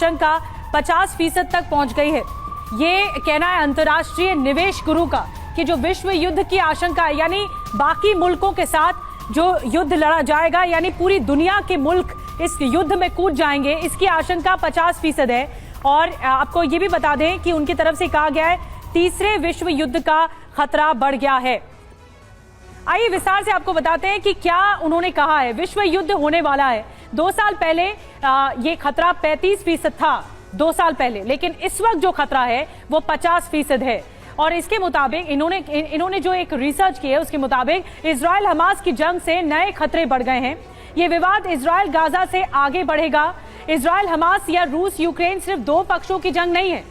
आशंका 50% तक पहुंच गई है। ये कहना है अंतर्राष्ट्रीय निवेश गुरु का कि जो विश्व युद्ध की आशंका है, यानी बाकी मुल्कों के साथ जो युद्ध लड़ा जाएगा, यानी पूरी दुनिया के मुल्क इस युद्ध में कूद जाएंगे, इसकी आशंका 50% है। और आपको ये भी बता दें कि उनकी तरफ से कहा गया है तीसरे विश्व युद्ध का खतरा बढ़ गया है। आइए विस्तार से आपको बताते हैं कि क्या उन्होंने कहा है। विश्व युद्ध होने वाला है। 2 साल पहले ये खतरा 35% था 2 साल पहले, लेकिन इस वक्त जो खतरा है वो 50% है। और इसके मुताबिक इन्होंने जो एक रिसर्च की है उसके मुताबिक इजराइल हमास की जंग से नए खतरे बढ़ गए हैं। ये विवाद इजराइल गाजा से आगे बढ़ेगा। इजराइल हमास या रूस यूक्रेन सिर्फ 2 पक्षों की जंग नहीं है,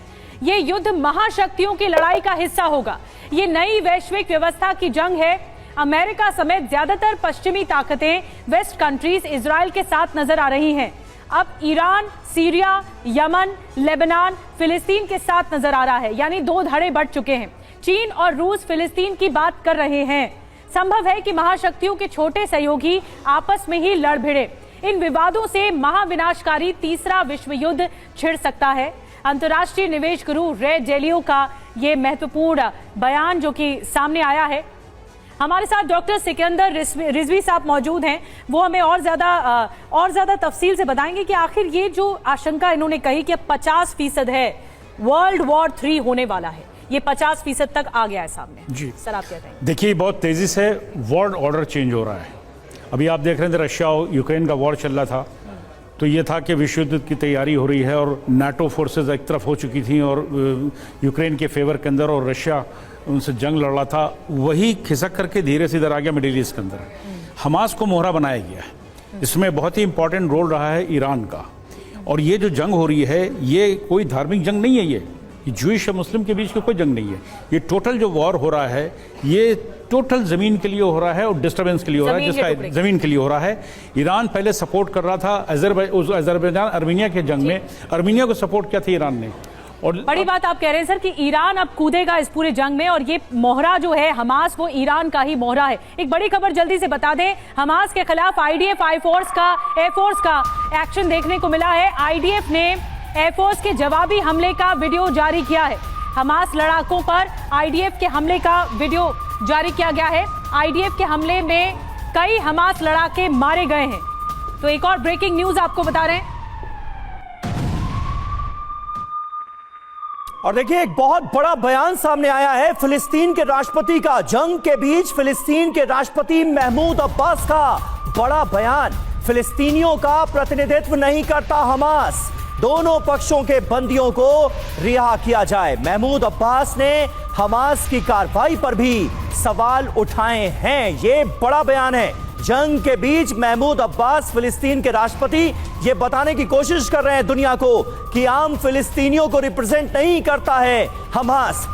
ये युद्ध महाशक्तियों की लड़ाई का हिस्सा होगा। ये नई वैश्विक व्यवस्था की जंग है। अमेरिका समेत ज्यादातर पश्चिमी ताकतें वेस्ट कंट्रीज इजराइल के साथ नजर आ रही हैं। अब ईरान, सीरिया, यमन, लेबनान, फिलिस्तीन के साथ नजर आ रहा है, यानी 2 धड़े बढ़ चुके हैं। चीन और रूस फिलिस्तीन की बात कर रहे हैं। संभव है कि महाशक्तियों के छोटे सहयोगी आपस में ही लड़ भिड़े। इन विवादों से महाविनाशकारी तीसरा विश्व युद्ध छिड़ सकता है। अंतर्राष्ट्रीय निवेश गुरु रे डेलियो का ये महत्वपूर्ण बयान जो कि सामने आया है। हमारे साथ डॉक्टर सिकंदर रिजवी साहब मौजूद हैं, वो हमें और ज्यादा तफसील से बताएंगे कि आखिर ये जो आशंका इन्होंने कही कि 50% है, वर्ल्ड वॉर 3 होने वाला है, ये 50% तक आ गया है सामने। जी सर, आप क्या कहेंगे? देखिए, बहुत तेजी से वर्ल्ड ऑर्डर चेंज हो रहा है। अभी आप देख रहे थे रशिया और यूक्रेन का वॉर चल रहा था, तो ये था कि विश्व युद्ध की तैयारी हो रही है और नाटो फोर्सेस एक तरफ हो चुकी थी और यूक्रेन के फेवर के अंदर, और रशिया उनसे जंग लड़ रहा था। वही खिसक करके धीरे से इधर आ गया मिडिल ईस्ट के अंदर। हमास को मोहरा बनाया गया। इसमें बहुत ही इंपॉर्टेंट रोल रहा है ईरान का। और ये जो जंग हो रही है, ये कोई धार्मिक जंग नहीं है, ये जूइश और मुस्लिम के बीच की कोई जंग नहीं है। ये टोटल जो वॉर हो रहा है, ये टोटल जमीन के लिए हो रहा है और डिस्टर्बेंस के लिए हो रहा है, जिसका जमीन के लिए हो रहा है। ईरान पहले सपोर्ट कर रहा था अजरबैजान अर्मीनिया के जंग में, अर्मीनिया को सपोर्ट किया था ईरान ने। और बड़ी बात आप कह रहे हैं सर कि ईरान अब कूदेगा इस पूरे जंग में, और ये मोहरा जो है हमास, वो ईरान का ही मोहरा है। एक बड़ी खबर जल्दी से बता दें, हमास के खिलाफ आईडीएफ एयरफोर्स का एक्शन देखने को मिला है। आईडीएफ ने एयरफोर्स के जवाबी हमले का वीडियो जारी किया है। हमास लड़ाकों पर आईडीएफ के हमले का वीडियो जारी किया गया है। आईडीएफ के हमले में कई हमास लड़ाके मारे गए हैं। तो एक और ब्रेकिंग न्यूज आपको बता रहे हैं। और देखिए, एक बहुत बड़ा बयान सामने आया है फिलिस्तीन के राष्ट्रपति का। जंग के बीच फिलिस्तीन के राष्ट्रपति महमूद अब्बास का बड़ा बयान। फिलिस्तीनियों का प्रतिनिधित्व नहीं करता हमास, दोनों पक्षों के बंदियों को रिहा किया जाए। महमूद अब्बास ने हमास की कार्रवाई पर भी सवाल उठाए हैं। ये बड़ा बयान है। जंग के बीच महमूद अब्बास फिलिस्तीन के राष्ट्रपति ये बताने की कोशिश कर रहे हैं दुनिया को कि आम फिलिस्तीनियों को रिप्रेजेंट नहीं करता है हमास।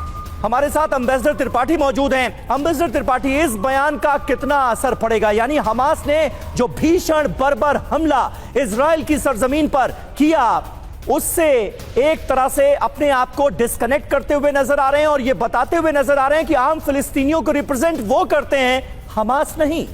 हमारे साथ एम्बेसडर त्रिपाठी मौजूद हैं। एम्बेसडर त्रिपाठी, इस बयान का कितना असर पड़ेगा? यानी हमास ने जो भीषण बर्बर हमला इजराइल की सरजमीन पर किया, उससे एक तरह से अपने आप को डिस्कनेक्ट करते हुए नजर आ रहे हैं और ये बताते हुए नजर आ रहे हैं कि आम फिलिस्तीनियों को रिप्रेजेंट वो करते हैं, हमास नहीं।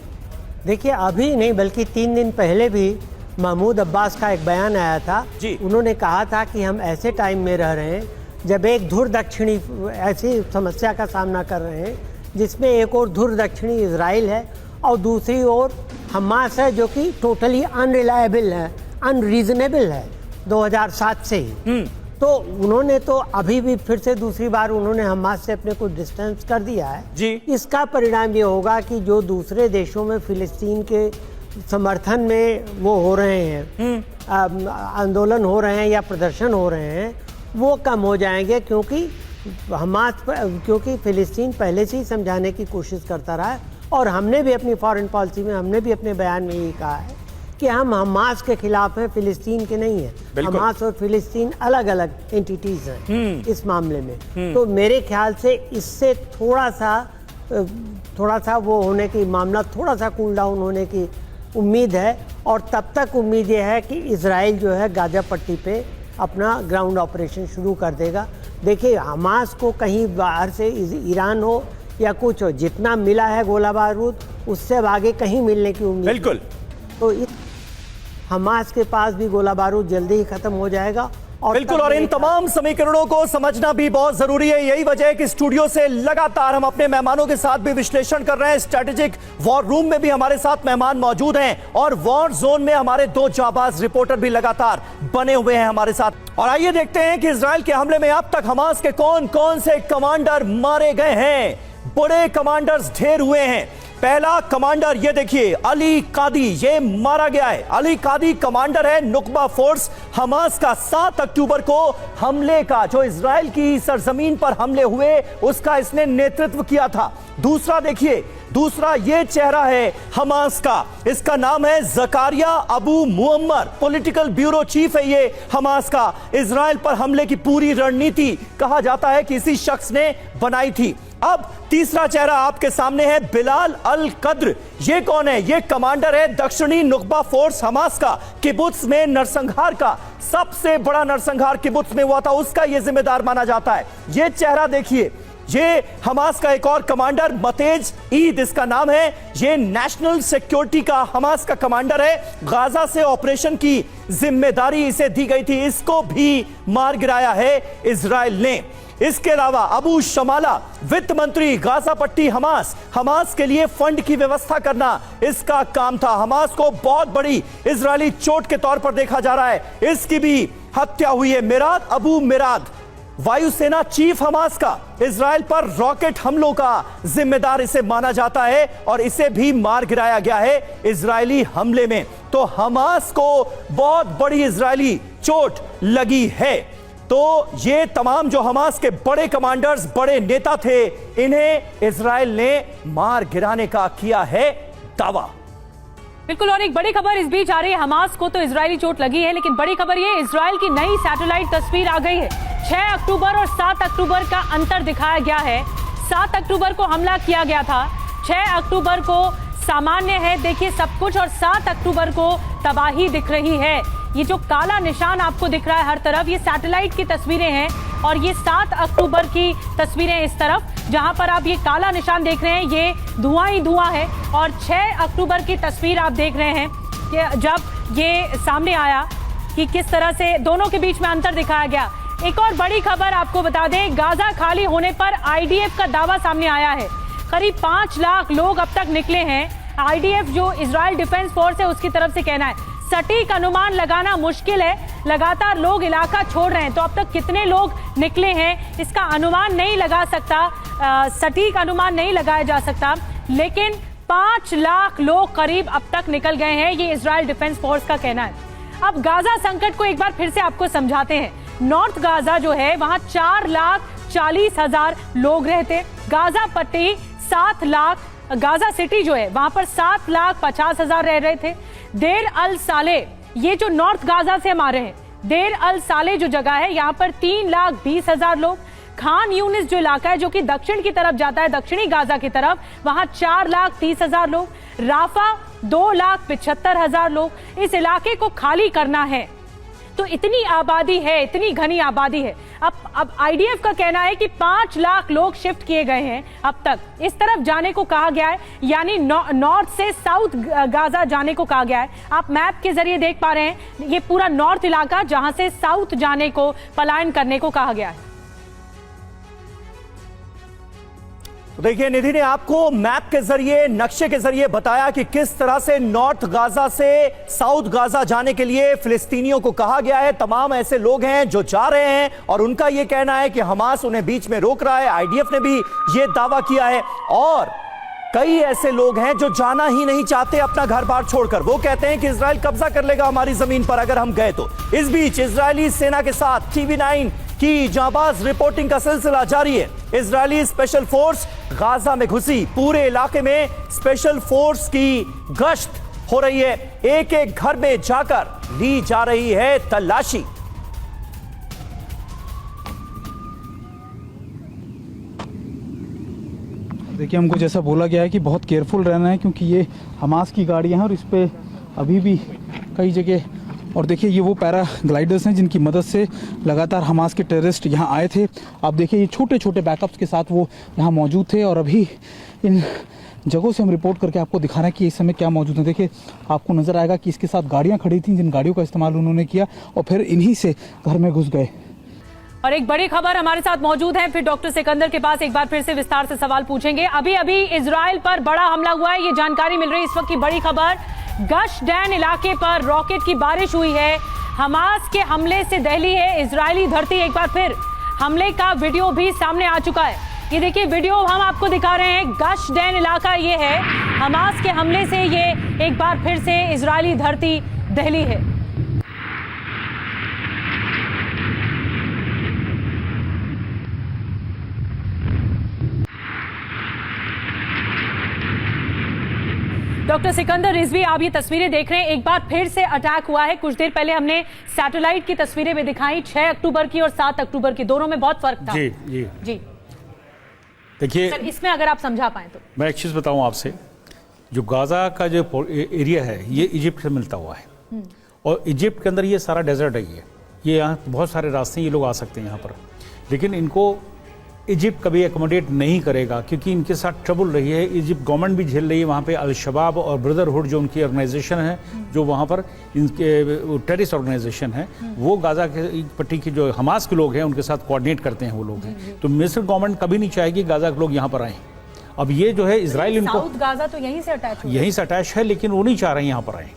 देखिए, अभी नहीं बल्कि 3 दिन पहले भी महमूद अब्बास का एक बयान आया था जी। उन्होंने कहा था कि हम ऐसे टाइम में रह रहे हैं जब एक धुर दक्षिणी ऐसी समस्या का सामना कर रहे हैं जिसमें एक और धुर दक्षिणी इजराइल है और दूसरी ओर हमास है, जो कि टोटली अनरिलायबल है, अनरीजनेबल है 2007 से ही। तो उन्होंने तो अभी भी फिर से दूसरी बार उन्होंने हमास से अपने को डिस्टेंस कर दिया है जी। इसका परिणाम ये होगा कि जो दूसरे देशों में फिलिस्तीन के समर्थन में वो हो रहे हैं, आंदोलन हो रहे हैं या प्रदर्शन हो रहे हैं, वो कम हो जाएंगे, क्योंकि फिलिस्तीन पहले से ही समझाने की कोशिश करता रहा है। और हमने भी अपनी फॉरेन पॉलिसी में, हमने भी अपने बयान में यही कहा है कि हम हमास के खिलाफ हैं, फिलिस्तीन के नहीं है। हमास और फिलिस्तीन अलग अलग एंटिटीज हैं इस मामले में। तो मेरे ख्याल से इससे थोड़ा सा वो होने की मामला थोड़ा सा कूल डाउन होने की उम्मीद है। और तब तक उम्मीद ये है कि इजराइल जो है गाजा पट्टी पे अपना ग्राउंड ऑपरेशन शुरू कर देगा। देखिए, हमास को कहीं बाहर से ईरान हो या कुछ हो, जितना मिला है गोला बारूद उससे आगे कहीं मिलने की उम्मीद बिल्कुल। तो हमास के पास भी गोला बारूद जल्दी ही ख़त्म हो जाएगा बिल्कुल, और इन तमाम समीकरणों को समझना भी बहुत जरूरी है। यही वजह है कि स्टूडियो से लगातार हम अपने मेहमानों के साथ भी विश्लेषण कर रहे हैं। स्ट्रेटेजिक वॉर रूम में भी हमारे साथ मेहमान मौजूद हैं और वॉर जोन में हमारे दो जाबाज रिपोर्टर भी लगातार बने हुए हैं हमारे साथ। और आइए देखते हैं कि इजराइल के हमले में अब तक हमास के कौन कौन से कमांडर मारे गए हैं। बड़े कमांडर्स ढेर हुए हैं। पहला कमांडर ये देखिए, अली कादी, ये मारा गया है। अली कादी कमांडर है नुकबा फोर्स हमास का। 7 अक्टूबर को हमले का, जो इजराइल की सरजमीन पर हमले हुए, उसका इसने नेतृत्व किया था। दूसरा देखिए, दूसरा ये चेहरा है हमास का, इसका नाम है Zakaria Abu Muammar, political bureau chief है ये हमास का। इजराइल पर हमले की पूरी रणनीति कहा जाता है कि इसी शख्स ने बनाई थी। अब तीसरा चेहरा आपके सामने है बिलाल अल कद्र। ये कौन है? ये कमांडर है दक्षिणी नुकबा फोर्स हमास का। किबुत्स में नरसंहार का, सबसे बड़ा नरसंहार किबुत्स में हुआ था, उसका ये जिम्मेदार माना जाता है। ये चेहरा देखिए, ये हमास का एक और कमांडर मतेज ईद इसका नाम है। ये नेशनल सिक्योरिटी का हमास का कमांडर है। गाजा से ऑपरेशन की जिम्मेदारी इसे दी गई थी, इसको भी मार गिराया है इजराइल ने। इसके अलावा अबू शमाला, वित्त मंत्री गाजा पट्टी हमास, हमास के लिए फंड की व्यवस्था करना इसका काम था। हमास को बहुत बड़ी इजरायली चोट के तौर पर देखा जा रहा है, इसकी भी हत्या हुई है। मिराद अबू मिराद, वायुसेना चीफ हमास का, इजराइल पर रॉकेट हमलों का जिम्मेदार इसे माना जाता है और इसे भी मार गिराया गया है इजरायली हमले में। तो हमास को बहुत बड़ी इजरायली चोट लगी है। तो ये तमाम जो हमास के बड़े कमांडर्स, बड़े नेता थे, इन्हें इजराइल ने मार गिराने का किया है दावा। बिल्कुल, और एक बड़ी खबर इस बीच आ रही है, हमास को तो इजरायली चोट लगी है, लेकिन बड़ी खबर ये, इजराइल की नई सैटेलाइट तस्वीर आ गई है। 6 अक्टूबर और 7 अक्टूबर का अंतर दिखाया गया है। 7 अक्टूबर को हमला किया गया था, 6 अक्टूबर को सामान्य है, देखिए सब कुछ, और 7 अक्टूबर को तबाही दिख रही है। ये जो काला निशान आपको दिख रहा है हर तरफ, ये सैटेलाइट की तस्वीरें हैं, और ये 7 अक्टूबर की तस्वीरें इस तरफ, जहां पर आप ये काला निशान देख रहे हैं, ये धुआं ही धुआं है। और 6 अक्टूबर की तस्वीर आप देख रहे हैं कि जब ये सामने आया कि किस तरह से दोनों के बीच में अंतर दिखाया गया। एक और बड़ी खबर आपको बता दें, गाजा खाली होने पर आईडीएफ का दावा सामने आया है। करीब 5 लाख लोग अब तक निकले हैं। आईडीएफ जो इजराइल डिफेंस फोर्स है उसकी तरफ से कहना है। सटीक अनुमान लगाना मुश्किल है, लगातार लोग इलाका छोड़ रहे हैं, तो अब तक कितने लोग निकले हैं इसका अनुमान नहीं लगा सकता, सटीक अनुमान नहीं लगाया जा सकता, लेकिन 5 लाख लोग करीब अब तक निकल गए हैं, ये इजराइल डिफेंस फोर्स का कहना है। अब गाजा संकट को एक बार फिर से आपको समझाते हैं। नॉर्थ गाजा जो है वहां 4,40,000 लोग रहते। गाजा पट्टी 7 लाख, गाजा सिटी जो है वहां पर 7,50,000 रह रहे थे। देर अल साले, ये जो नॉर्थ गाजा से हम आ रहे हैं, देर अल साले जो जगह है यहाँ पर 3,20,000 लोग। खान यूनिस जो इलाका है जो कि दक्षिण की तरफ जाता है, दक्षिणी गाजा की तरफ, वहां 4,30,000 लोग। राफा 2,75,000 लोग। इस इलाके को खाली करना है, तो इतनी आबादी है, इतनी घनी आबादी है। अब आईडीएफ का कहना है कि 5 लाख लोग शिफ्ट किए गए हैं अब तक, इस तरफ जाने को कहा गया है, यानी नॉर्थ से साउथ गाजा जाने को कहा गया है। आप मैप के जरिए देख पा रहे हैं ये पूरा नॉर्थ इलाका, जहां से साउथ जाने को, पलायन करने को कहा गया है। तो देखिए, निधि ने आपको मैप के जरिए, नक्शे के जरिए बताया कि किस तरह से नॉर्थ गाजा से साउथ गाजा जाने के लिए फिलिस्तीनियों को कहा गया है। तमाम ऐसे लोग हैं जो जा रहे हैं और उनका यह कहना है कि हमास उन्हें बीच में रोक रहा है। आईडीएफ ने भी यह दावा किया है, और कई ऐसे लोग हैं जो जाना ही नहीं चाहते अपना घर बार छोड़कर। वो कहते हैं कि इजराइल कब्जा कर लेगा हमारी जमीन पर अगर हम गए तो। इस बीच इजरायली सेना के साथ TV9 की जाबाज रिपोर्टिंग का सिलसिला जारी है। इजरायली स्पेशल फोर्स गाजा में घुसी, पूरे इलाके में स्पेशल फोर्स की गश्त हो रही है, एक एक घर में जाकर ली जा रही है तलाशी। देखिए, हमको जैसा बोला गया है कि बहुत केयरफुल रहना है, क्योंकि ये हमास की गाड़ियां हैं और इस पे अभी भी कई जगह, और देखिए ये वो पैराग्लाइडर्स हैं जिनकी मदद से लगातार हमास के टेररिस्ट यहाँ आए थे। आप देखिए ये छोटे छोटे बैकअप्स के साथ वो यहाँ मौजूद थे, और अभी इन जगहों से हम रिपोर्ट करके आपको दिखा रहे हैं कि इस समय क्या मौजूद है। देखिए आपको नजर आएगा कि इसके साथ गाड़ियां खड़ी थी, जिन गाड़ियों का इस्तेमाल उन्होंने किया और फिर इन्हीं से घर में घुस गए। और एक बड़ी खबर हमारे साथ मौजूद है, फिर डॉक्टर सिकंदर के पास एक बार फिर से विस्तार से सवाल पूछेंगे। अभी अभी इजराइल पर बड़ा हमला हुआ है, ये जानकारी मिल रही है इस वक्त की बड़ी खबर। गश डैन इलाके पर रॉकेट की बारिश हुई है। हमास के हमले से दहली है इजरायली धरती। एक बार फिर हमले का वीडियो भी सामने आ चुका है। ये देखिए वीडियो हम आपको दिखा रहे हैं। गश डैन इलाका ये है, हमास के हमले से ये एक बार फिर से इजरायली धरती दहली है। डॉक्टर सिकंदर रिजवी, आप ये तस्वीरें देख रहे हैं, एक बार फिर से अटैक हुआ है। कुछ देर पहले हमने सैटेलाइट की तस्वीरें भी दिखाई, 6 अक्टूबर की और 7 अक्टूबर की, दोनों में बहुत फर्क था। जी जी जी देखिए, सर इसमें अगर आप समझा पाए तो। मैं एक चीज़ बताऊं आपसे, जो गाज़ा का जो एरिया है ये इजिप्ट से मिलता हुआ है और इजिप्ट के अंदर ये सारा डेजर्ट है। ये यहाँ बहुत सारे रास्ते ये लोग आ सकते हैं यहाँ पर, लेकिन इनको इजिप्ट कभी एकोमोडेट नहीं करेगा क्योंकि इनके साथ ट्रबल रही है। इजिप्ट गवर्नमेंट भी झेल रही है वहाँ पे। अल शबाब और ब्रदरहुड जो उनकी ऑर्गेनाइजेशन है, जो वहाँ पर इनके टेररिस्ट ऑर्गेनाइजेशन है, वो गाज़ा के पट्टी के जो हमास के लोग हैं उनके साथ कोऑर्डिनेट करते हैं वो लोग हैं। तो मिस्र गवर्नमेंट कभी नहीं चाहेगी गाज़ा के लोग यहाँ पर आएँ। अब ये जो है इजराइल इनको साउथ गाज़ा तो यहीं से अटैच यहीं से अटैच है, लेकिन वो नहीं चाह रहे हैं यहाँ पर आए।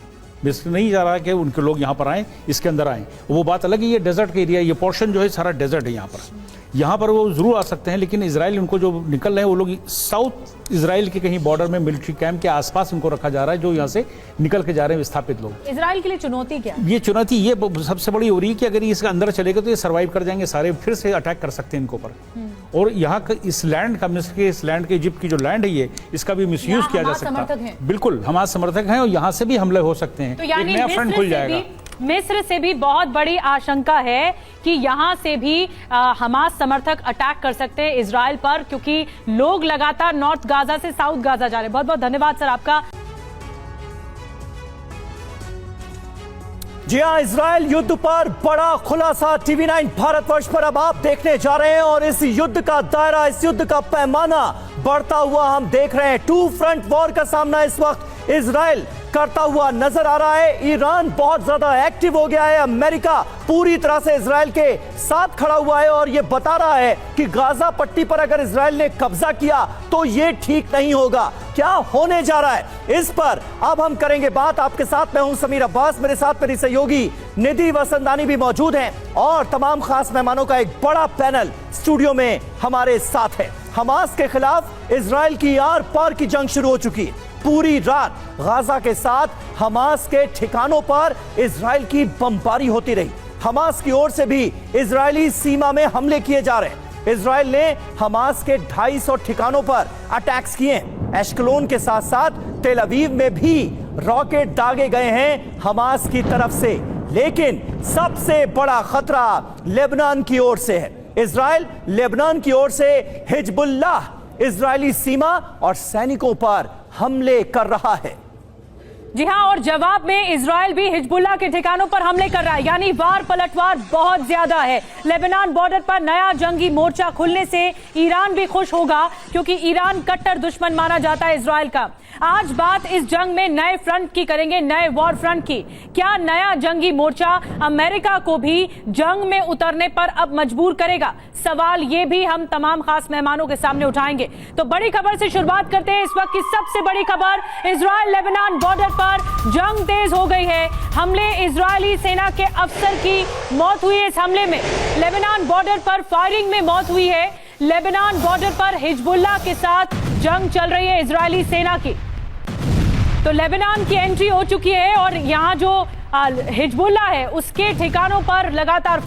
मिस्र नहीं चाह रहा कि उनके लोग यहाँ पर आएँ, इसके अंदर आएँ। वो बात अलग है, ये डेजर्ट का एरिया, ये पोर्शन जो है सारा डेजर्ट है यहाँ पर। यहाँ पर वो जरूर आ सकते हैं, लेकिन इजराइल उनको जो निकल रहे हैं वो लोग साउथ इजराइल के कहीं बॉर्डर में मिलिट्री कैंप के आसपास उनको रखा जा रहा है, जो यहाँ से निकल के जा रहे हैं विस्थापित लोग। इजराइल के लिए चुनौती क्या? ये चुनौती ये सबसे बड़ी हो रही है कि अगर ये इसके अंदर चलेगा तो ये सर्वाइव कर जाएंगे सारे, फिर से अटैक कर सकते हैं इनको पर। और यहाँ का इस लैंड का, मिस्र के इस लैंड के, इजिप्ट की जो लैंड है ये, इसका भी मिसयूज किया जा सकता है। बिल्कुल हमास समर्थक हैं और यहाँ से भी हमले हो सकते हैं। तो यानी एक नया फ्रंट खुल जाएगा। मिस्र से भी बहुत बड़ी आशंका है कि यहां से भी हमास समर्थक अटैक कर सकते हैं इजराइल पर, क्योंकि लोग लगातार नॉर्थ गाजा से साउथ गाजा जा रहे हैं। बहुत बहुत धन्यवाद सर आपका। जी हां, इजराइल युद्ध पर बड़ा खुलासा TV9 भारतवर्ष पर अब आप देखने जा रहे हैं और इस युद्ध का दायरा, इस युद्ध का पैमाना बढ़ता हुआ हम देख रहे हैं। 2 फ्रंट वॉर का सामना इस वक्त इजराइल करता हुआ नजर आ रहा है। ईरान बहुत ज्यादा एक्टिव हो गया है। अमेरिका पूरी तरह से इजराइल के साथ खड़ा हुआ है और यह बता रहा है कि गाजा पट्टी पर अगर इजराइल ने कब्जा किया तो यह ठीक नहीं होगा। क्या होने जा रहा है, इस पर अब हम करेंगे बात। आपके साथ मैं हूं समीर अब्बास, मेरे साथ मेरी सहयोगी निधि वसंतानी भी मौजूद हैं और तमाम खास मेहमानों का एक बड़ा पैनल स्टूडियो में हमारे साथ है। हमास के खिलाफ इजराइल की आर पार की जंग शुरू हो चुकी है। पूरी रात गाजा के साथ हमास के ठिकानों पर इजराइल की बमबारी होती रही। हमास की ओर से भी इजरायली सीमा में हमले किए जा रहे हैं। इजराइल ने हमास के 250 ठिकानों पर अटैक्स किए हैं। एश्कलोन के साथ साथ तेल अवीव में भी रॉकेट दागे गए हैं हमास की तरफ से। लेकिन सबसे बड़ा खतरा लेबनान की ओर से है। इजराइल लेबनान की ओर से हिजबुल्लाह इजरायली सीमा और सैनिकों पर हमले कर रहा है। जी हां, और जवाब में इजराइल भी हिजबुल्लाह के ठिकानों पर हमले कर रहा है, यानी वार पलटवार बहुत ज्यादा है। लेबनान बॉर्डर पर नया जंगी मोर्चा खुलने से ईरान भी खुश होगा, क्योंकि ईरान कट्टर दुश्मन माना जाता है इजराइल का। आज बात इस जंग में नए फ्रंट की करेंगे, नए वॉर फ्रंट की। क्या नया जंगी मोर्चा अमेरिका को भी जंग में उतरने पर अब मजबूर करेगा? सवाल ये भी हम तमाम खास मेहमानों के सामने उठाएंगे। तो बड़ी खबर से शुरुआत करते हैं। इस वक्त की सबसे बड़ी खबर, इजराइल लेबनान बॉर्डर पर जंग तेज हो गई है। हमले, इजरायली सेना के अफसर की मौत हुई है इस हमले में। लेबनान बॉर्डर पर फायरिंग में मौत हुई है। लेबनान बॉर्डर पर हिजबुल्लाह के साथ जंग चल रही है इजरायली सेना की। तो लेबनान की एंट्री हो चुकी है और यहाँ जो हिजबुल्लाह है उसके ठिकानों पर लगातार